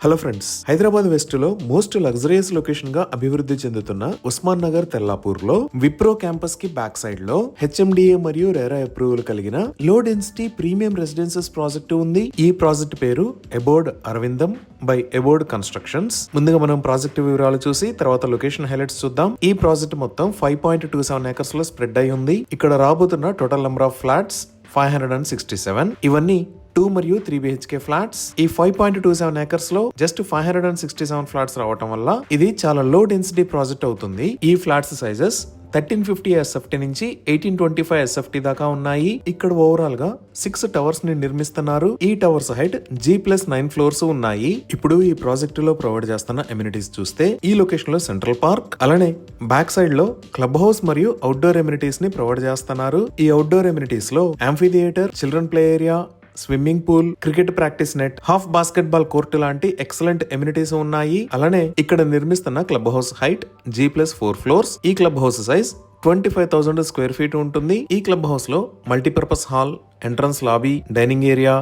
Hello friends, Hyderabad west లో most luxurious location గా అభివృద్ధి చెందుతున్న ఉస్మాన్ నగర్ తెల్లాపూర్ లో విప్రో క్యాంపస్ కి బ్యాక్ సైడ్ లో హెచ్ఎండిఏ మరియు రేరా అప్రూవల్ కలిగిన low density premium residences project ఉంది. ఈ ప్రాజెక్ట్ పేరు అబోర్డ్ అరవిందం బై అబోర్డ్ కన్స్ట్రక్షన్స్. ముందుగా మనం ప్రాజెక్ట్ వివరాలు చూసి తర్వాత లొకేషన్ హైలైట్స్ చూద్దాం. ఈ ప్రాజెక్ట్ మొత్తం 5.27 ఏకర్స్ లో స్ప్రెడ్ అయి ఉంది. ఇక్కడ రాబోతున్న టోటల్ నెంబర్ ఆఫ్ ఫ్లాట్స్ 567. ఇవన్నీ 2 మరియు 3 BHK ఫ్లాట్స్. ఈ 5.27 ఏకర్స్ లో జస్ట్ 567 ఫ్లాట్స్ రావటం వల్ల ఇది చాలా లో డెన్సిటీ ప్రాజెక్ట్ అవుతుంది. ఈ ఫ్లాట్స్ సైజెస్ 1350 SFT నుంచి 1825 SFT దాకా ఉన్నాయి. ఇక్కడ ఓవరాల్ గా 6 టవర్స్ ని నిర్మిస్తున్నారు. ఈ టవర్స్ హైట్ G+9 ఫ్లోర్స్ ఉన్నాయి. ఇప్పుడు ఈ ప్రాజెక్ట్ లో ప్రొవైడ్ చేస్తున్న ఎమ్యూనిటీస్ చూస్తే ఈ లొకేషన్ లో సెంట్రల్ పార్క్, అలానే బ్యాక్ సైడ్ లో క్లబ్ హౌస్ మరియు అవుట్డోర్ ఎమ్యూనిటీస్ ని ప్రొవైడ్ చేస్తున్నారు. ఈ అవుట్డోర్ ఎమ్యూనిటీస్ లో amphitheatre, children play area, swimming pool, cricket practice net, half basketball court లాంటి ఎక్సలెంట్ ఎమ్యూనిటీస్ ఉన్నాయి. అలానే ఇక్కడ నిర్మిస్తున్న club house height G+4 floors. ఈ club house size 25,000 square feet ఉంటుంది. ఈ క్లబ్ హౌస్ లో multipurpose hall, entrance lobby, dining area,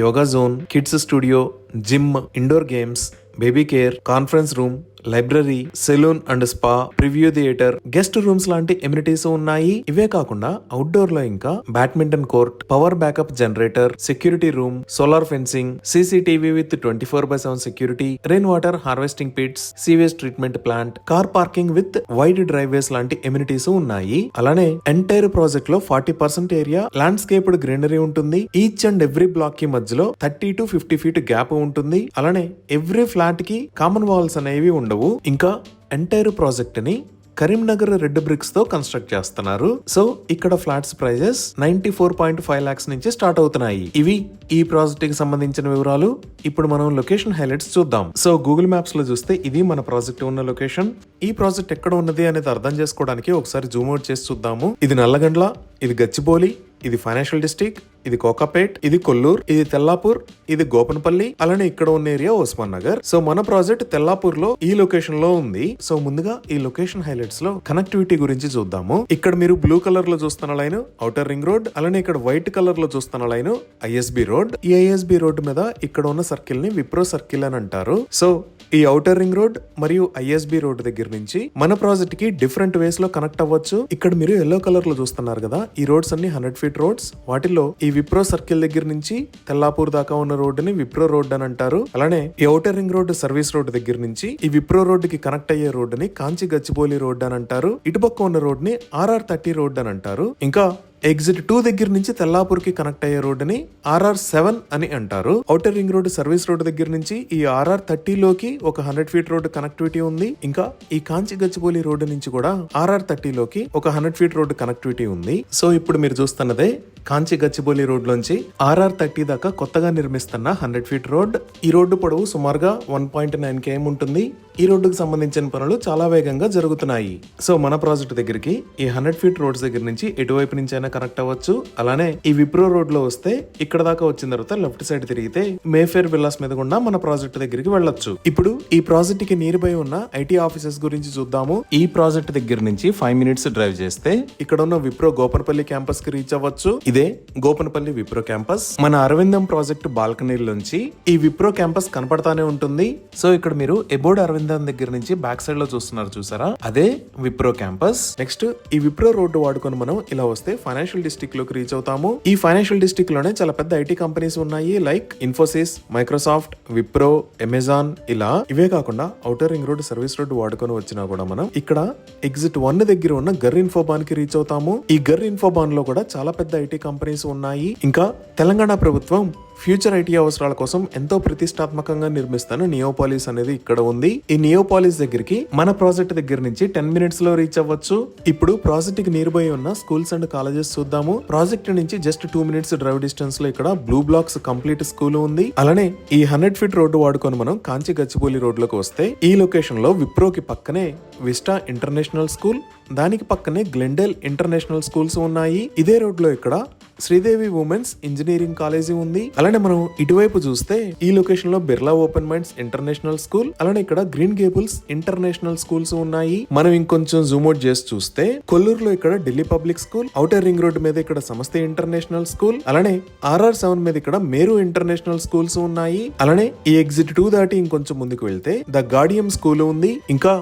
yoga zone, kids studio, gym, indoor games, baby care, conference room, library, salon and spa, preview theatre, guest rooms లాంటి amenities ఉన్నాయి. ఇవే కాకుండా outdoor లో ఇంకా badminton court, power backup generator, security room, solar fencing, CCTV with 24/7 security, rain water harvesting pits, sewage treatment plant, car parking with wide driveways లాంటి amenities ఉన్నాయి. అలానే entire project లో 40% ఏరియా ల్యాండ్స్కేప్డ్ గ్రీనరీ ఉంటుంది. Each and every block కి మధ్యలో 30 to 50 feet gap ఉంటుంది. అలానే every flat కి కామన్ వాల్స్ అనేవి ఉండవు. ఇంకా ఎంటైర్ ప్రాజెక్ట్ ని కరీంనగర్ రెడ్ బ్రిక్స్ తో కన్స్ట్రక్ట్ చేస్తున్నారు. సో ఇక్కడ ఫ్లాట్స్ ప్రైజెస్ 94.5 lakhs నుంచి స్టార్ట్ అవుతున్నాయి. ఇవి ఈ ప్రాజెక్ట్ కి సంబంధించిన వివరాలు. ఇప్పుడు మనం లొకేషన్ హైలైట్స్ చూద్దాం. సో గూగుల్ మ్యాప్స్ లో చూస్తే ఇది మన ప్రాజెక్ట్ ఉన్న లొకేషన్. ఈ ప్రాజెక్ట్ ఎక్కడ ఉన్నది అనేది అర్థం చేసుకోవడానికి ఒకసారి జూమ్ అవుట్ చేసి చూద్దాము. ఇది నల్లగండ్ల, ఇది గచ్చిబౌలి, ఇది ఫైనాన్షియల్ డిస్ట్రిక్ట్, ఇది కోకాపేట్, ఇది కొల్లూరు, ఇది తెల్లాపూర్, ఇది గోపనపల్లి, అలానే ఇక్కడ ఉన్న ఏరియా ఉస్మాన్ నగర్. సో మన ప్రాజెక్ట్ తెల్లాపూర్ లో ఈ లొకేషన్ లో ఉంది. సో ముందుగా ఈ లొకేషన్ హైలైట్స్ లో కనెక్టివిటీ గురించి చూద్దాము. ఇక్కడ మీరు బ్లూ కలర్ లో చూస్తున్న లైన్ ఔటర్ రింగ్ రోడ్, అలానే ఇక్కడ వైట్ కలర్ లో చూస్తున్న లైన్ ISB రోడ్. ఈ ISB రోడ్ మీద ఇక్కడ ఉన్న సర్కిల్ ని విప్రో సర్కిల్ అని అంటారు. సో ఈ ఔటర్ రింగ్ రోడ్ మరియు ISB రోడ్ దగ్గర నుంచి మన ప్రాజెక్ట్ కి డిఫరెంట్ వేస్ లో కనెక్ట్ అవ్వచ్చు. ఇక్కడ మీరు ఎల్లో కలర్ లో చూస్తున్నారు కదా, ఈ రోడ్స్ అన్ని 100 feet రోడ్స్. వాటిలో ఈ విప్రో సర్కిల్ దగ్గర నుంచి తెల్లాపూర్ దాకా ఉన్న రోడ్ ని విప్రో రోడ్ అని అంటారు. అలానే ఈ outer ring road service road దగ్గర నుంచి ఈ విప్రో రోడ్ కి కనెక్ట్ అయ్యే రోడ్ ని కాంచి గచ్చిబౌలి రోడ్ అని అంటారు. ఇటుపక్క ఉన్న రోడ్ ని RR30 రోడ్ అని అంటారు. ఇంకా ఎగ్జిట్ 2 దగ్గర నుంచి తెల్లాపూర్ కి కనెక్ట్ అయ్యే రోడ్ ని RR7 అని అంటారు. Outer ring road service road దగ్గర నుంచి ఈ RR30 లోకి ఒక 100 feet రోడ్ కనెక్టివిటీ ఉంది. ఇంకా ఈ కాంచి గచ్చిబౌలి రోడ్ నుంచి కూడా RR30 లోకి ఒక 100 feet రోడ్ కనెక్టివిటీ ఉంది. సో ఇప్పుడు మీరు చూస్తున్నదే కాంచి గచ్చిబౌలి రోడ్ లోంచి RR30 దాకా కొత్తగా నిర్మిస్తున్న 100 feet రోడ్. ఈ రోడ్డు పొడవు సుమారుగా 1.9 km ఉంటుంది. ఈ రోడ్డుకు సంబంధించిన పనులు చాలా వేగంగా జరుగుతున్నాయి. సో మన ప్రాజెక్ట్ దగ్గరికి ఈ 100 feet రోడ్స్ దగ్గర నుంచి ఎటువైపు నుంచి అయినా కనెక్ట్ అవ్వచ్చు. అలానే ఈ విప్రో రోడ్ లో వస్తే ఇక్కడ దాకా వచ్చిన తర్వాత లెఫ్ట్ సైడ్ తిరిగితే మేఫేర్ విల్లాస్ మీద గుండా మన ప్రాజెక్ట్ దగ్గరికి వెళ్ళొచ్చు. ఇప్పుడు ఈ ప్రాజెక్ట్ కి నియర్ బై ఉన్న IT ఆఫీసెస్ గురించి చూద్దాము. ఈ ప్రాజెక్ట్ దగ్గర నుంచి 5 minutes డ్రైవ్ చేస్తే ఇక్కడ ఉన్న విప్రో గోపనపల్లి క్యాంపస్ కి రీచ్ అవ్వచ్చు. ఇదే గోపనపల్లి విప్రో క్యాంపస్. మన అరవిందం ప్రాజెక్ట్ బాల్కనీ నుంచి ఈ విప్రో క్యాంపస్ కనపడతానే ఉంటుంది. సో ఇక్కడ మీరు అబోర్డ్ అరవిందం దగ్గర నుంచి బ్యాక్ సైడ్ లో చూసారా, అదే విప్రో క్యాంపస్. నెక్స్ట్ ఈ విప్రో రోడ్డు వాడుకొని మనం ఇలా వస్తే ఫైనాన్షియల్ డిస్ట్రిక్ట్ లోకి రీచ్ అవుతాము. ఈ ఫైనాన్షియల్ డిస్ట్రిక్ట్ లోనే చాలా పెద్ద IT కంపెనీస్ ఉన్నాయి. Like Infosys, Microsoft, Wipro, Amazon ఇలా. ఇవే కాకుండా outer ring road service road వాడుకొని వచ్చినా కూడా మనం ఇక్కడ ఎగ్జిట్ 1 దగ్గర ఉన్న గర్ ఇన్ఫోబాన్ కి రీచ్ అవుతాము. ఈ గర్ ఇన్ఫోబాన్ లో కూడా చాలా పెద్ద IT కంపెనీస్ ఉన్నాయి. ఇంకా తెలంగాణ ప్రభుత్వం ఫ్యూచర్ IT అవసరాల కోసం ఎంతో ప్రతిష్టాత్మకంగా నిర్మిస్తున్న నియోపాలిస్ అనేది ఇక్కడ ఉంది. ఈ నియోపాలిస్ దగ్గరికి మన ప్రాజెక్ట్ దగ్గర నుంచి 10 minutes లో రీచ్ అవ్వచ్చు. ఇప్పుడు ప్రాజెక్ట్ కి నియర్ బై ఉన్న స్కూల్స్ అండ్ కాలేజెస్ చూద్దాము. ప్రాజెక్ట్ నుంచి జస్ట్ 2 minutes డ్రైవ్ డిస్టెన్స్ లో ఇక్కడ బ్లూ బ్లాక్స్ కంప్లీట్ స్కూల్ ఉంది. అలానే ఈ 100 feet రోడ్డు వాడుకొని మనం కాంచి గచ్చిబౌలి రోడ్ లోకి వస్తే ఈ లొకేషన్ లో విప్రోకి పక్కనే విస్టా ఇంటర్నేషనల్ స్కూల్, దానికి పక్కనే గ్లెండెల్ ఇంటర్నేషనల్ స్కూల్స్ ఉన్నాయి. ఇదే రోడ్ లో ఇక్కడ శ్రీదేవి ఉమెన్స్ ఇంజనీరింగ్ కాలేజీ ఉంది. అలానే అలానే మనం ఇటువైపు చూస్తే ఈ లొకేషన్ లో Birla open minds international school, అలానే ఇక్కడ గ్రీన్ గేబుల్స్ ఇంటర్నేషనల్ స్కూల్స్ ఉన్నాయి. మనం ఇంకొంచెం జూమ్ అవుట్ చేసి చూస్తే కొల్లూరులో ఇక్కడ Delhi public school, outer ring road మీద ఇక్కడ సమస్త ఇంటర్నేషనల్ స్కూల్, అలానే RR7 మీద ఇక్కడ మేరు ఇంటర్నేషనల్ స్కూల్స్ ఉన్నాయి. అలానే ఈ ఎగ్జిట్ 2 దాటి ఇంకొంచెం ముందుకు వెళ్తే ద గార్డియం స్కూల్ ఉంది. ఇంకా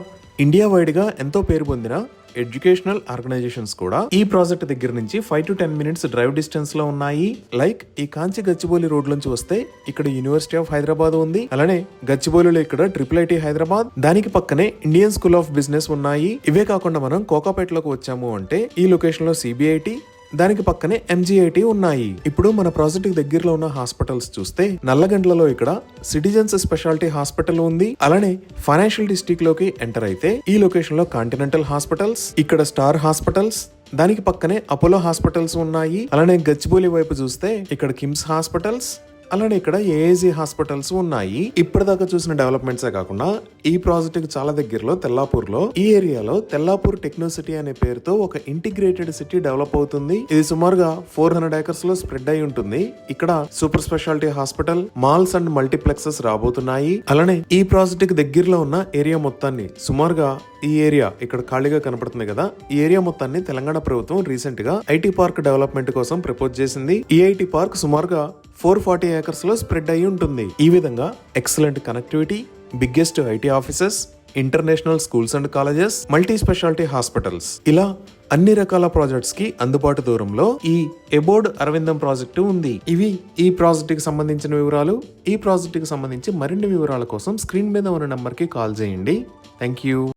ఇండియా వైడ్ గా ఎంతో పేరు పొందిన ఎడ్యుకేషనల్ ఆర్గనైజేషన్స్ కూడా ఈ ప్రాజెక్ట్ దగ్గర నుంచి 5 to 10 minutes డ్రైవ్ డిస్టెన్స్ లో ఉన్నాయి. లైక్ ఈ కాంచి గచ్చిబౌలి రోడ్ నుంచి వస్తే ఇక్కడ యూనివర్సిటీ ఆఫ్ హైదరాబాద్ ఉంది. అలానే గచ్చిబౌలిలో ఇక్కడ IIIT హైదరాబాద్, దానికి పక్కనే ఇండియన్ స్కూల్ ఆఫ్ బిజినెస్ ఉన్నాయి. ఇవే కాకుండా మనం కోకాపేటలోకి వచ్చాము అంటే ఈ లొకేషన్ లో CBIT, దానికి పక్కనే MGIT ఉన్నాయి. ఇప్పుడు మన ప్రాజెక్ట్ దగ్గరలో ఉన్న హాస్పిటల్స్ చూస్తే నల్లగండ్లలో ఇక్కడ సిటిజన్స్ స్పెషాలిటీ హాస్పిటల్ ఉంది. అలానే ఫైనాన్షియల్ డిస్ట్రిక్ట్ లోకి ఎంటర్ అయితే ఈ లొకేషన్ లో కాంటినెంటల్ హాస్పిటల్స్, ఇక్కడ స్టార్ హాస్పిటల్స్, దానికి పక్కనే అపోలో హాస్పిటల్స్ ఉన్నాయి. అలానే గచ్చిబౌలి వైపు చూస్తే ఇక్కడ కిమ్స్ హాస్పిటల్స్, అలానే ఇక్కడ AAG హాస్పిటల్స్ ఉన్నాయి. ఇప్పటిదాకా చూసిన డెవలప్మెంట్సే కాకుండా ఈ ప్రాజెక్ట్ కి చాలా దగ్గరలో తెల్లాపూర్ లో ఈ ఏరియాలో తెల్లాపూర్ టెక్నో సిటీ అనే పేరుతో ఒక ఇంటిగ్రేటెడ్ సిటీ డెవలప్ అవుతుంది. ఇది సుమారుగా 400 acres లో స్ప్రెడ్ అయి ఉంటుంది. ఇక్కడ super speciality hospital, malls and multiplexes రాబోతున్నాయి. అలానే ఈ ప్రాజెక్ట్ కి దగ్గరలో ఉన్న ఏరియా మొత్తాన్ని సుమారుగా ఈ ఏరియా ఇక్కడ ఖాళీగా కనపడుతుంది కదా, ఈ ఏరియా మొత్తాన్ని తెలంగాణ ప్రభుత్వం రీసెంట్ గా IT పార్క్ డెవలప్మెంట్ కోసం ప్రపోజ్ చేసింది. ఈ IT పార్క్ సుమారుగా 440 acres లో స్ప్రెడ్ అయి ఉంటుంది. ఈ విధంగా excellent connectivity, biggest IT offices, international schools and colleges, multi speciality hospitals, ఇలా అన్ని రకాల ప్రాజెక్ట్స్ కి అందుబాటు దూరంలో ఈ ఎబోర్డ్ అరవిందం ప్రాజెక్టు ఉంది. ఇవి ఈ ప్రాజెక్ట్ కి సంబంధించిన వివరాలు. ఈ ప్రాజెక్ట్ కి సంబంధించి మరిన్ని వివరాల కోసం స్క్రీన్ మీద ఉన్న నంబర్ కి కాల్ చేయండి. Thank you.